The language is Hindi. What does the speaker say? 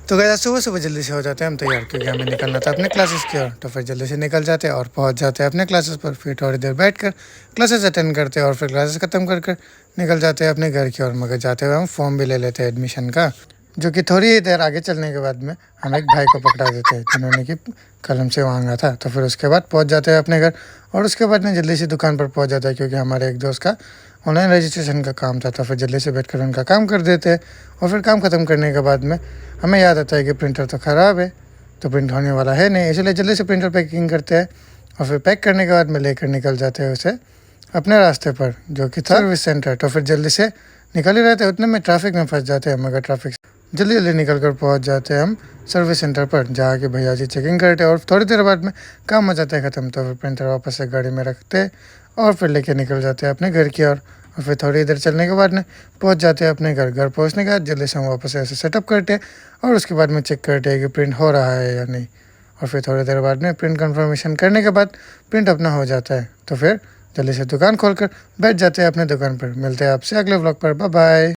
तो गाइस सुबह सुबह जल्दी से हो जाते हैं हम तैयार, क्योंकि हमें निकलना था अपने क्लासेस की ओर। तो फिर जल्दी से निकल जाते हैं और पहुंच जाते हैं अपने क्लासेस पर। फिर थोड़ी देर बैठकर क्लासेस अटेंड करते हैं और फिर क्लासेस खत्म कर कर निकल जाते हैं अपने घर की ओर। मगर जाते हुए हम फॉर्म भी ले लेते हैं एडमिशन का, जो कि थोड़ी ही देर आगे चलने के बाद में हम एक भाई को पकड़ा देते हैं जिन्होंने कि कलम से मांगा था। तो फिर उसके बाद पहुंच जाते हैं अपने घर और उसके बाद में जल्दी से दुकान पर पहुंच जाता है, क्योंकि हमारे एक दोस्त का ऑनलाइन रजिस्ट्रेशन का काम था। तो फिर जल्दी से बैठकर उनका काम कर देते हैं और फिर काम ख़त्म करने के बाद में हमें याद आता है कि प्रिंटर तो ख़राब है, तो प्रिंट होने वाला है नहीं, इसलिए जल्दी से प्रिंटर पैकिंग करते हैं और फिर पैक करने के बाद में लेकर निकल जाते हैं उसे अपने रास्ते पर, जो कि था सर्विस सेंटर। तो फिर जल्दी से निकल ही रहते हैं, उतने में ट्रैफिक में फंस जाते हैं। मगर ट्रैफिक जल्दी जल्दी निकल कर पहुँच जाते हैं हम सर्विस सेंटर पर, जहाँ के भैया जी चेकिंग करते हैं और थोड़ी देर बाद में काम हो जाता है ख़त्म। तो फिर प्रिंटर वापस से गाड़ी में रखते हैं और फिर लेके निकल जाते हैं अपने घर की ओर। और फिर थोड़ी देर चलने के बाद में पहुंच जाते हैं अपने घर। घर पहुंचने के बाद जल्दी से हम वापस ऐसे सेटअप करते हैं और उसके बाद में चेक करते हैं कि प्रिंट हो रहा है या नहीं। और फिर थोड़ी देर बाद में प्रिंट कंफर्मेशन करने के बाद प्रिंट अपना हो जाता है। तो फिर जल्दी से दुकान खोलकर बैठ जाते हैं अपने दुकान पर। मिलते हैं आपसे अगले व्लॉग पर। Bye bye.